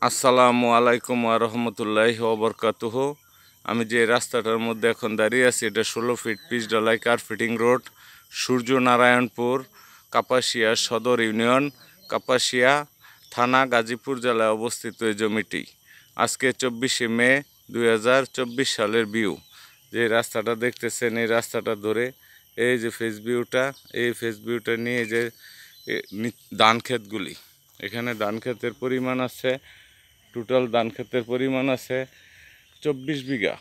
আসসালামু আলাইকুম ওয়া রাহমাতুল্লাহি ওয়া বারাকাতুহু। আমি যে রাস্তাটার মধ্যে এখন দাঁড়িয়ে আছি এটা 16 ফিট পিচ ঢালাই কার্পেটিং রোড, সূর্যনারায়ণপুর, কাপাসিয়া সদর ইউনিয়ন, কাপাসিয়া থানা, গাজীপুর জেলায় অবস্থিত এই জমিটি। আজকে 24শে মে 2024 সালের ভিউ। যে রাস্তাটা দেখতেছেন এই রাস্তাটা ধরে এই যে ফেস ভিউটা, এই ফেস ভিউটা নিয়ে যে ধান ক্ষেতগুলি, এখানে ধান ক্ষেতের পরিমাণ আছে, টোটাল ধান ক্ষেতের পরিমাণ আছে 24 বিঘা।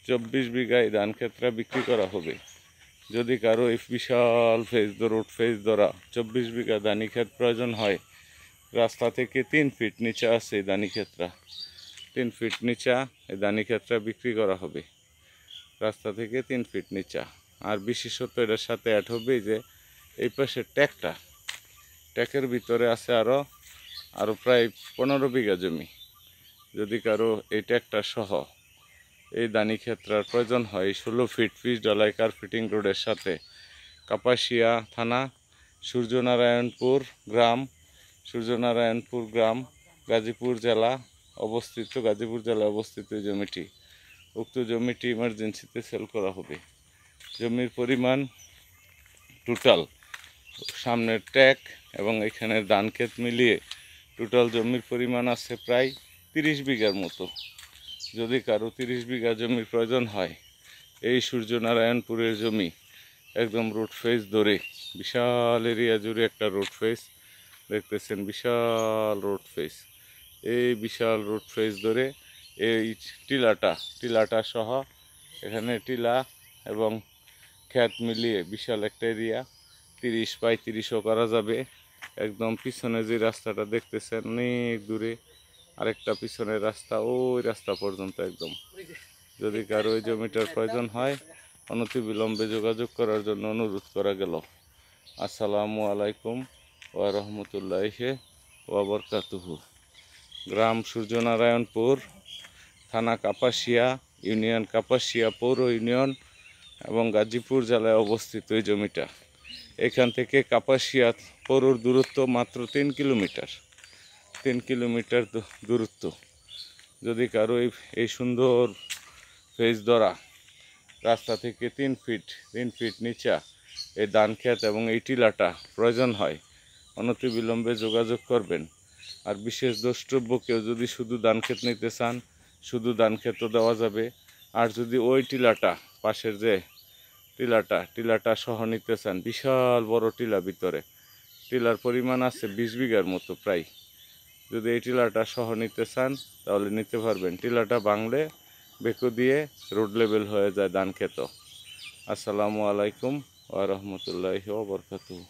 24 বিঘায় ধান ক্ষেতটা বিক্রি করা হবে। যদি কারো এই বিশাল রোড ফেজ ধরা 24 বিঘা ধানি ক্ষেত প্রয়োজন হয়, রাস্তা থেকে 3 ফিট নিচে আছে এই ধানি ক্ষেতটা। 3 ফিট নিচা এই ধানি ক্ষেতটা বিক্রি করা হবে, রাস্তা থেকে 3 ফিট নিচা। আর বিশেষত এটার সাথে অ্যাড হবে যে এই পাশে ট্যাকের ভিতরে আছে আরও প্রায় 15 বিঘা জমি। যদি কারো এই ট্যাক্টর সহ এই ধানি ক্ষেত্রার প্রয়োজন হয় 16 ফিট পিচ ঢালাই কার্পেটিং রোডের সাথে, কাপাসিয়া থানা, সূর্যনারায়ণপুর গ্রাম, গাজীপুর জেলায় অবস্থিত এই জমিটি। উক্ত জমিটি ইমার্জেন্সিতে সেল করা হবে। জমির পরিমাণ টোটাল সামনের ট্যাক এবং এখানের ধান ক্ষেত মিলিয়ে টোটাল জমির পরিমাণ আছে প্রায় 30 বিঘার মতো। যদি কারো 30 বিঘা জমির প্রয়োজন হয়, এই সূর্যনারায়ণপুরের জমি একদম রোড ফেস ধরে, বিশাল এরিয়া জুড়ে একটা রোড ফেস দেখতেছেন, বিশাল রোড ফেস। এই বিশাল রোড ফেস ধরে এই টিলাটা সহ এখানে টিলা এবং ক্ষেত মিলিয়ে বিশাল একটা এরিয়া 30-35ও করা যাবে। একদম পিছনে যে রাস্তাটা দেখতেছেন অনেক দূরে আরেকটা পিছনের রাস্তা, ওই রাস্তা পর্যন্ত একদম। যদি কারো ওই জমিটার প্রয়োজন হয় অনতিবিলম্বে যোগাযোগ করার জন্য অনুরোধ করা গেল। আসসালামু আলাইকুম ওয়া রাহমাতুল্লাহি ওয়া বারাকাতুহু। গ্রাম সূর্যনারায়ণপুর, থানা কাপাসিয়া, ইউনিয়ন কাপাসিয়া পৌর ইউনিয়ন এবং গাজীপুর জেলায় অবস্থিত এই জমিটা। এখান থেকে কাপাসিয়া পৌরর দূরত্ব মাত্র 3 কিলোমিটার। 3 কিলোমিটার দূরত্ব। যদি কারো এই সুন্দর ফেজ ধরা রাস্তা থেকে 3 ফিট নিচা এই ধান ক্ষেত এবং এই টিলাটা প্রয়োজন হয়, অনতিবিলম্বে যোগাযোগ করবেন। আর বিশেষ দ্রষ্টব্য কেউ যদি শুধু ধান ক্ষেত নিতে চান, শুধু ধান ক্ষেতও দেওয়া যাবে। আর যদি ওই টিলাটা পাশের যে টিলাটা সহ নিতে চান, বিশাল বড় টিলা, ভিতরে টিলার পরিমাণ আছে 20 বিঘার মতো প্রায়। যদি এই টিলাটা সহ নিতে চান তাহলে নিতে পারবেন। টিলাটা ভাঙলে বেকো দিয়ে রোড লেভেল হয়ে যায় ধান ক্ষেত। আসসালামু আলাইকুম ওয়া রাহমাতুল্লাহি ওয়া বারাকাতুহু।